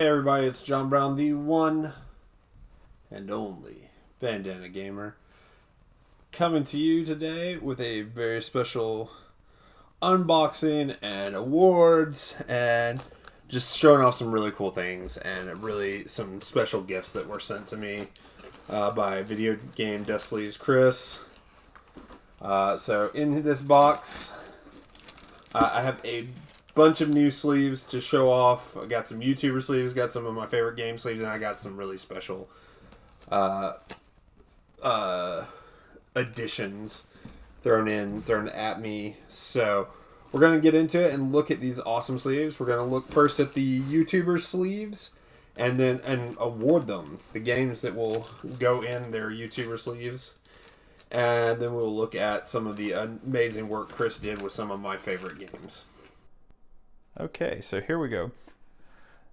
Hey everybody, it's John Brown, the one and only Bandana Gamer, coming to you today with a very special unboxing and awards and just showing off some really cool things and really some special gifts that were sent to me by Video Game Death Sleeves Chris. So in this box, I have a bunch of new sleeves to show off. I got some YouTuber sleeves, got some of my favorite game sleeves, and I got some really special additions thrown at me. So we're gonna get into it and look at these awesome sleeves. We're gonna look first at the YouTuber sleeves and award them the games that will go in their YouTuber sleeves. And then we'll look at some of the amazing work Chris did with some of my favorite games. Okay, so here we go.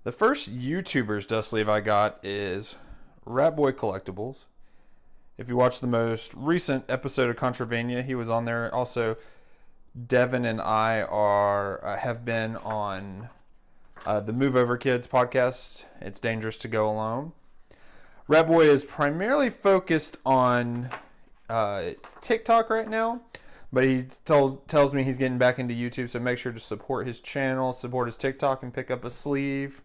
The first YouTuber's dust sleeve I got is Ratboy Collectibles. If you watch the most recent episode of Contravania, he was on there. Also, Devin and I have been on the Move Over Kids podcast. It's dangerous to go alone. Ratboy is primarily focused on TikTok right now. But he tells me he's getting back into YouTube, so make sure to support his channel, support his TikTok, and pick up a sleeve.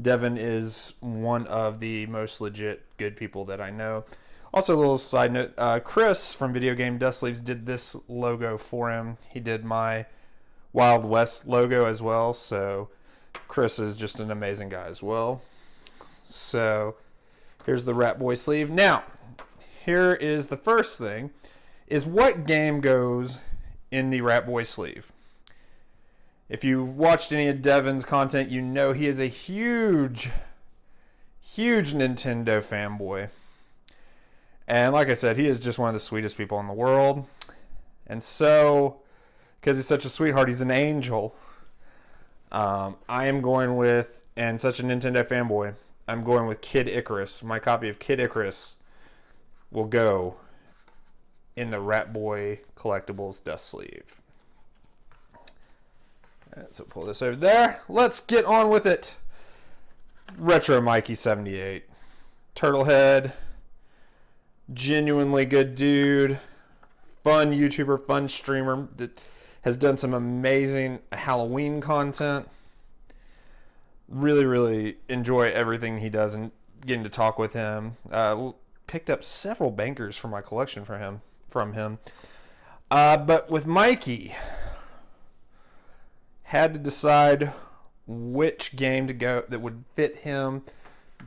Devin is one of the most legit good people that I know. Also, a little side note, Chris from Video Game Dust Sleeves did this logo for him. He did my Wild West logo as well, so Chris is just an amazing guy as well. So, here's the Ratboy sleeve. Now, here is the first thing. Is what game goes in the Ratboy sleeve. If you've watched any of Devin's content, you know he is a huge Nintendo fanboy. And like I said, he is just one of the sweetest people in the world. And so, because he's such a sweetheart, he's an angel. I am going with, and such a Nintendo fanboy, I'm going with Kid Icarus. My copy of Kid Icarus will go in the Ratboy Collectibles dust sleeve. Alright, so pull this over there. Let's get on with it. Retro Mikey 78. Turtlehead. Genuinely good dude. Fun YouTuber, fun streamer that has done some amazing Halloween content. Really enjoy everything he does and getting to talk with him. Picked up several bankers for my collection from him. But with Mikey, had to decide which game to go that would fit him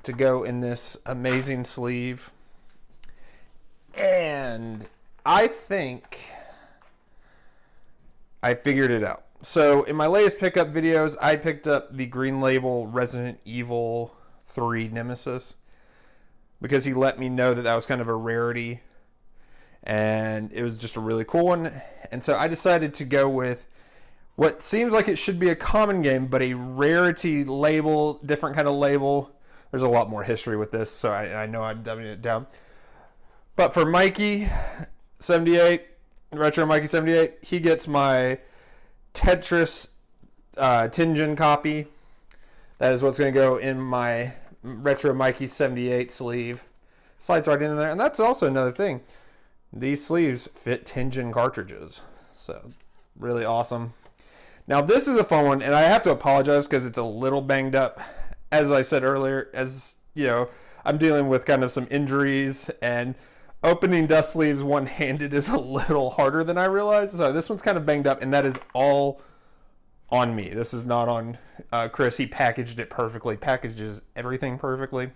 to go in this amazing sleeve. And I think I figured it out. So in my latest pickup videos, I picked up the Green Label Resident Evil 3 Nemesis because he let me know that was kind of a rarity. And it was just a really cool one. And so I decided to go with what seems like it should be a common game, but a rarity label, different kind of label. There's a lot more history with this, so I know I'm dumbing it down. But for Mikey 78, Retro Mikey 78, he gets my Tetris Tengen copy. That is what's going to go in my Retro Mikey 78 sleeve. Slides right in there. And that's also another thing. These sleeves fit Tengen cartridges. So, really awesome. Now, this is a fun one, and I have to apologize because it's a little banged up. As I said earlier, as you know, I'm dealing with kind of some injuries, and opening dust sleeves one-handed is a little harder than I realized. So, this one's kind of banged up, and that is all on me. This is not on Chris. He packaged it perfectly, packages everything perfectly.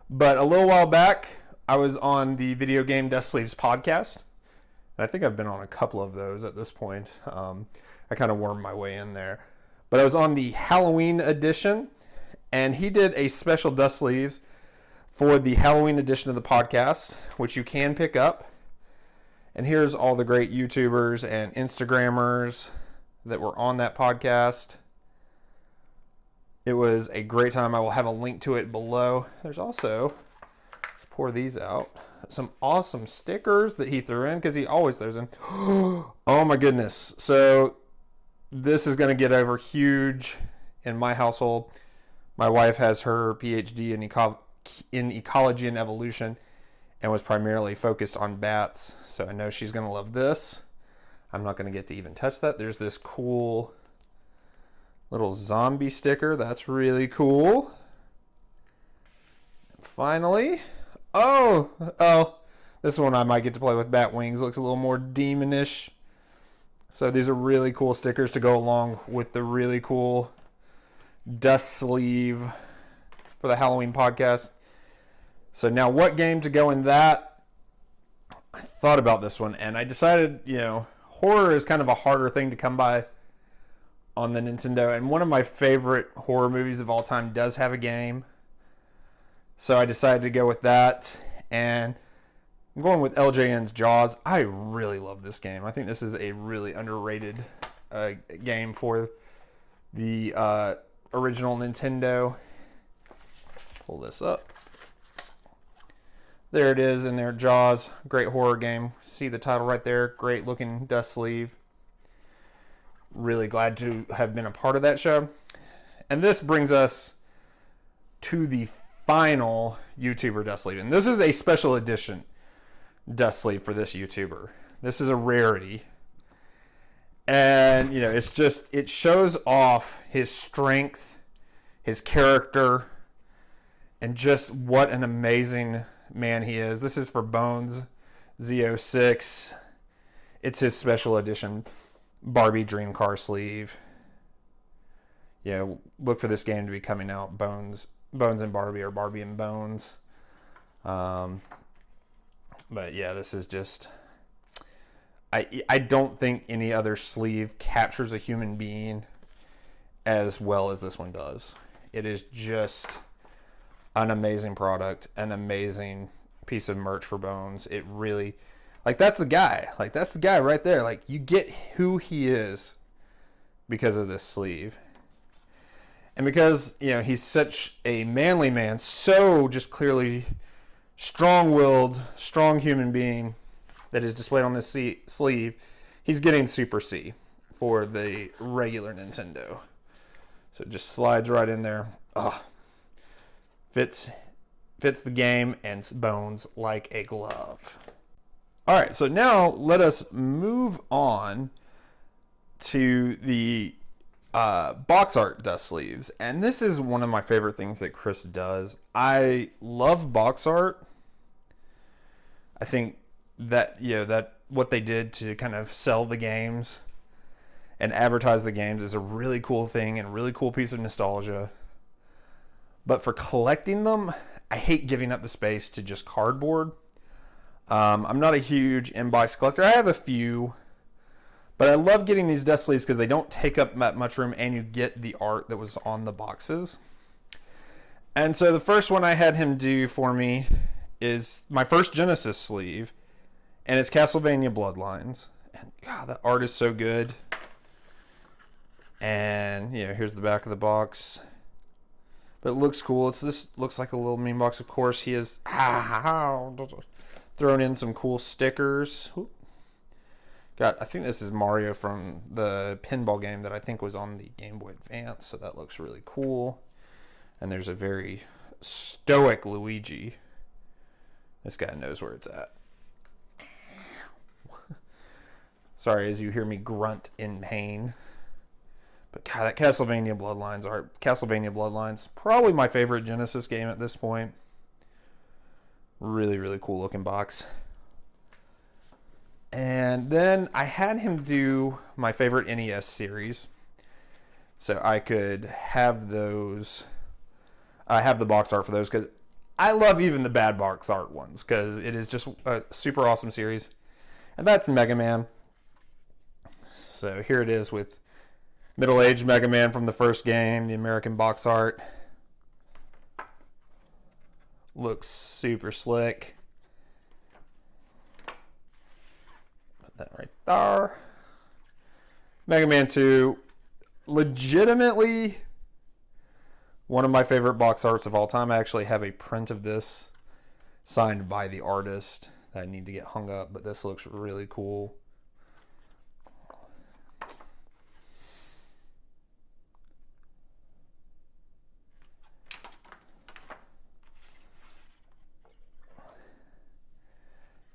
But a little while back, I was on the Video Game Dust Sleeves podcast. And I think I've been on a couple of those at this point. I kind of wormed my way in there. But I was on the Halloween edition. And he did a special dust sleeves for the Halloween edition of the podcast, which you can pick up. And here's all the great YouTubers and Instagrammers that were on that podcast. It was a great time. I will have a link to it below. There's also... pour these out. Some awesome stickers that he threw in because he always throws in. Oh my goodness. So this is going to get over huge in my household. My wife has her PhD in ecology and evolution and was primarily focused on bats. So I know she's going to love this. I'm not going to get to even touch that. There's this cool little zombie sticker. That's really cool. And finally, oh, this one I might get to play with bat wings. Looks a little more demonish. So these are really cool stickers to go along with the really cool dust sleeve for the Halloween podcast. So now what game to go in that? I thought about this one and I decided, horror is kind of a harder thing to come by on the Nintendo. And one of my favorite horror movies of all time does have a game. So I decided to go with that. And I'm going with LJN's Jaws. I really love this game. I think this is a really underrated game for the original Nintendo. Pull this up. There it is in there, Jaws. Great horror game. See the title right there. Great looking dust sleeve. Really glad to have been a part of that show. And this brings us to the final YouTuber dust sleeve. And this is a special edition dust sleeve for this YouTuber. This is a rarity. And, it shows off his strength, his character, and just what an amazing man he is. This is for Bones Z06. It's his special edition Barbie Dream Car sleeve. Look for this game to be coming out. Bones and Barbie, or Barbie and Bones. But yeah, this is just... I don't think any other sleeve captures a human being as well as this one does. It is just an amazing product, an amazing piece of merch for Bones. It really, that's the guy. That's the guy right there. You get who he is because of this sleeve. And because, he's such a manly man, so just clearly strong-willed, strong human being that is displayed on this sleeve, he's getting Super C for the regular Nintendo. So it just slides right in there. Fits the game and Bones like a glove. All right, so now let us move on to the box art dust sleeves. And this is one of my favorite things that Chris does. I love box art. I think that, that what they did to kind of sell the games and advertise the games is a really cool thing and a really cool piece of nostalgia. But for collecting them, I hate giving up the space to just cardboard. I'm not a huge inbox collector. I have a few, but I love getting these dust sleeves because they don't take up that much room and you get the art that was on the boxes. And so the first one I had him do for me is my first Genesis sleeve, and it's Castlevania Bloodlines. And God, that art is so good. And here's the back of the box. But it looks cool. This looks like a little meme box. Of course, he has thrown in some cool stickers. I think this is Mario from the pinball game that I think was on the Game Boy Advance. So that looks really cool. And there's a very stoic Luigi. This guy knows where it's at. Sorry as you hear me grunt in pain. But God, that Castlevania Bloodlines, probably my favorite Genesis game at this point. Really, really cool looking box. And then I had him do my favorite NES series. So I could have those. I have the box art for those because I love even the bad box art ones because it is just a super awesome series. And that's Mega Man. So here it is with middle-aged Mega Man from the first game, the American box art. Looks super slick. Put that right there. Mega Man 2, legitimately one of my favorite box arts of all time. I actually have a print of this signed by the artist that I need to get hung up, but this looks really cool.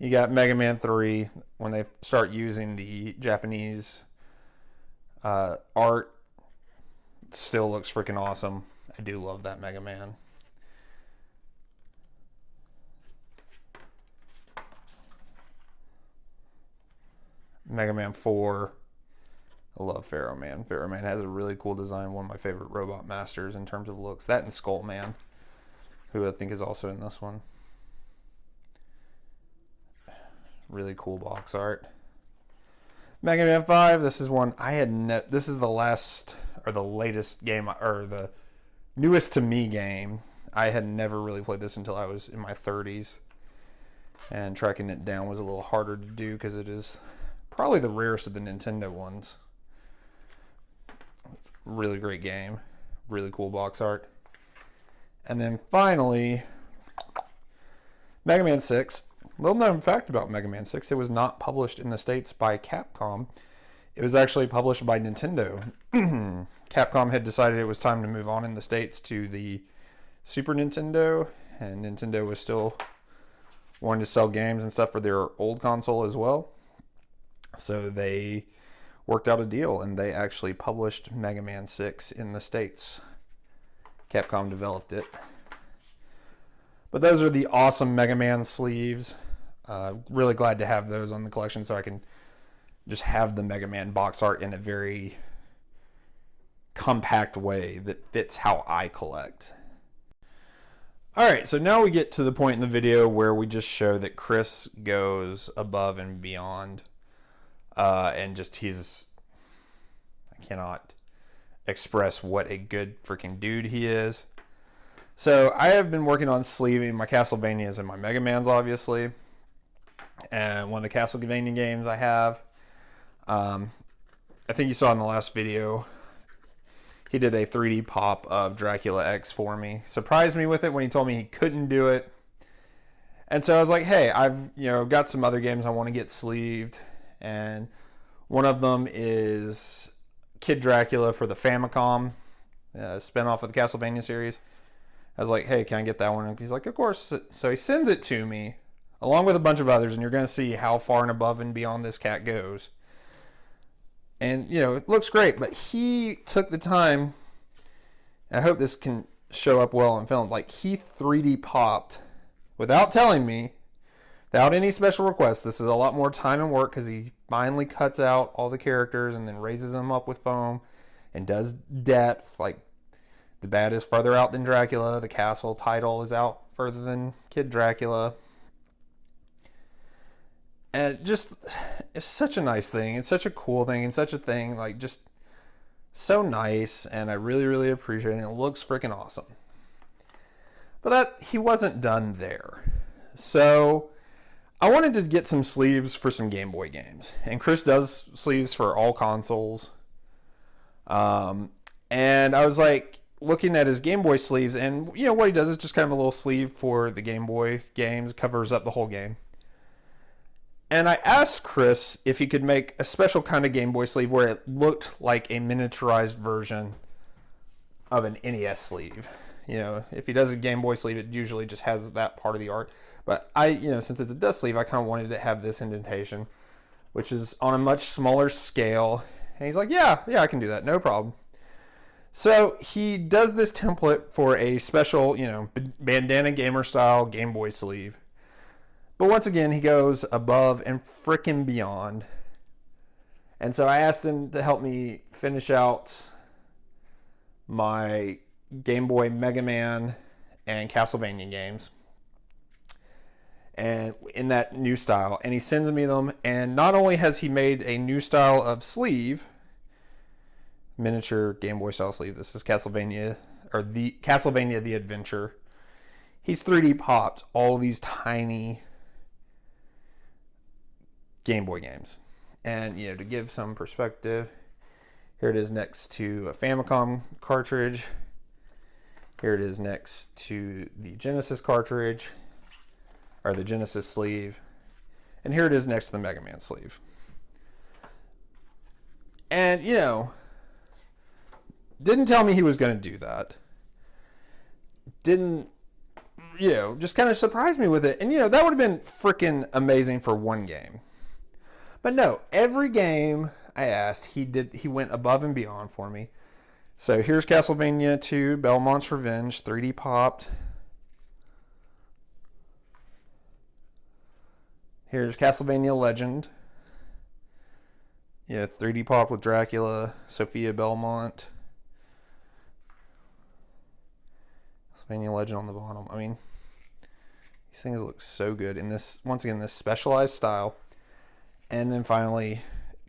You got Mega Man 3 when they start using the Japanese art. It still looks freaking awesome. I do love that Mega Man. Mega Man 4. I love Pharaoh Man. Pharaoh Man has a really cool design. One of my favorite Robot Masters in terms of looks. That and Skull Man, who I think is also in this one. Really cool box art. Mega Man 5. This is one I had. This is the last or the latest game, or the newest to me game. I had never really played this until I was in my 30s, and tracking it down was a little harder to do because it is probably the rarest of the Nintendo ones. Really great game. Really cool box art. And then finally, Mega Man 6. Little known fact about Mega Man 6, it was not published in the States by Capcom. It was actually published by Nintendo. Capcom had decided it was time to move on in the States to the Super Nintendo, and Nintendo was still wanting to sell games and stuff for their old console as well. So they worked out a deal, and they actually published Mega Man 6 in the States. Capcom developed it. But those are the awesome Mega Man sleeves. Really glad to have those on the collection so I can just have the Mega Man box art in a very compact way that fits how I collect. Alright, so now we get to the point in the video where we just show that Chris goes above and beyond. And just I cannot express what a good freaking dude he is. So I have been working on sleeving my Castlevanias and my Mega Mans, obviously. And one of the Castlevania games I have, I think you saw in the last video, he did a 3D pop of Dracula X for me. Surprised me with it when he told me he couldn't do it. And so I was like, hey, I've got some other games I want to get sleeved. And one of them is Kid Dracula for the Famicom, spinoff of the Castlevania series. I was like, hey, can I get that one? And he's like, of course. So he sends it to me, along with a bunch of others, and you're going to see how far and above and beyond this cat goes. And, it looks great, but he took the time, and I hope this can show up well on film, like he 3D popped, without telling me, without any special requests. This is a lot more time and work because he finally cuts out all the characters and then raises them up with foam and does depth. Like, the bat is farther out than Dracula. The castle title is out further than Kid Dracula. And it's such a nice thing. It's such a cool thing. And such a thing, like, just so nice. And I really, really appreciate it. And it looks freaking awesome. But he wasn't done there. So I wanted to get some sleeves for some Game Boy games. And Chris does sleeves for all consoles. And I was like, looking at his Game Boy sleeves, and what he does is just kind of a little sleeve for the Game Boy games, covers up the whole game. And I asked Chris if he could make a special kind of Game Boy sleeve where it looked like a miniaturized version of an NES sleeve. If he does a Game Boy sleeve, it usually just has that part of the art. But since it's a dust sleeve, I kind of wanted to have this indentation, which is on a much smaller scale. And he's like, yeah, I can do that, no problem. So he does this template for a special, bandana gamer style Game Boy sleeve. But once again, he goes above and frickin' beyond. And so I asked him to help me finish out my Game Boy Mega Man and Castlevania games. And in that new style. And he sends me them. And not only has he made a new style of sleeve, miniature Game Boy style sleeve. This is Castlevania, or the Castlevania The Adventure. He's 3D popped all these tiny Game Boy games. And, to give some perspective, here it is next to a Famicom cartridge. Here it is next to the Genesis cartridge, or the Genesis sleeve. And here it is next to the Mega Man sleeve. And, didn't tell me he was going to do that. Didn't, just kind of surprised me with it. And, that would have been freaking amazing for one game. But no, every game I asked, he went above and beyond for me. So here's Castlevania 2, Belmont's Revenge, 3D popped. Here's Castlevania Legend. 3D pop with Dracula, Sophia Belmont. Castlevania Legend on the bottom. I mean, these things look so good in this, once again, this specialized style. And then finally,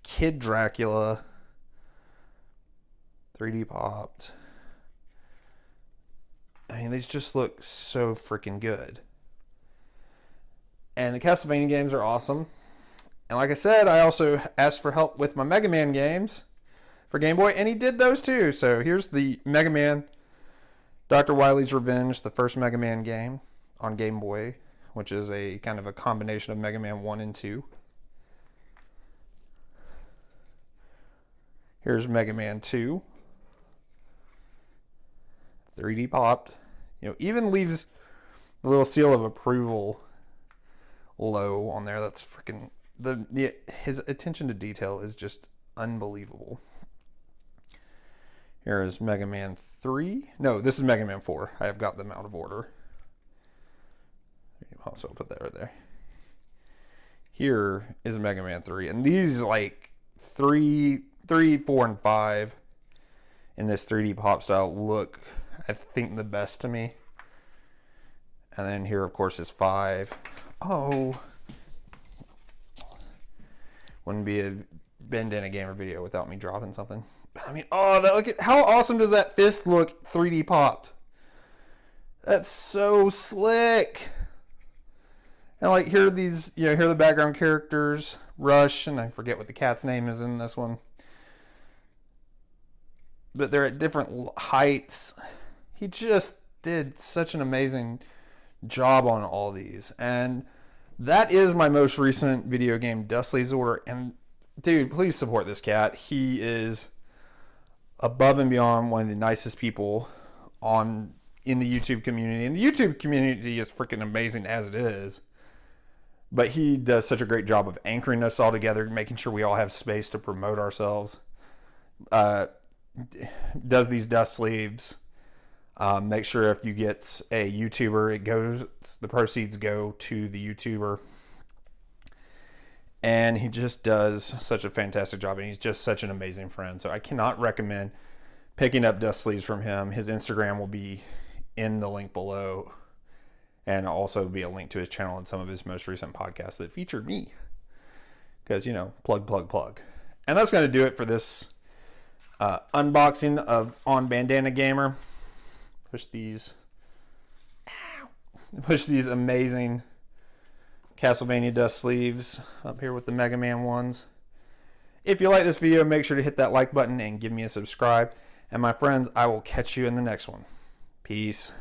Kid Dracula, 3D popped. I mean, these just look so freaking good. And the Castlevania games are awesome. And like I said, I also asked for help with my Mega Man games for Game Boy, and he did those too. So here's the Mega Man Dr. Wily's Revenge, the first Mega Man game on Game Boy, which is a kind of a combination of Mega Man 1 and 2. Here's Mega Man 2. 3D popped. Even leaves the little seal of approval low on there. That's freaking... his attention to detail is just unbelievable. Here is Mega Man 3. No, this is Mega Man 4. I have got them out of order. So I'll put that right there. Here is Mega Man 3. And these, like, 3, 4, and 5 in this 3D pop style look, I think, the best to me. And then here, of course, is 5. Oh. Wouldn't be a Bandana Gamer video without me dropping something. I mean, look at how awesome does that fist look 3D popped? That's so slick. And like, here are these, here are the background characters, Rush, and I forget what the cat's name is in this one. But they're at different heights. He just did such an amazing job on all these. And that is my most recent video game dust sleeves order. And dude, please support this cat. He is above and beyond one of the nicest people in the YouTube community. And the YouTube community is freaking amazing as it is. But he does such a great job of anchoring us all together, making sure we all have space to promote ourselves. Does these dust sleeves. Make sure if you get a YouTuber, the proceeds go to the YouTuber. And he just does such a fantastic job, and he's just such an amazing friend. So I cannot recommend picking up dust sleeves from him. His Instagram will be in the link below, and also be a link to his channel and some of his most recent podcasts that feature me. Because, plug. And that's going to do it for this unboxing of On Bandana Gamer. Push these amazing Castlevania dust sleeves up here with the Mega Man ones. If you like this video, make sure to hit that like button and give me a subscribe. And my friends, I will catch you in the next one. Peace.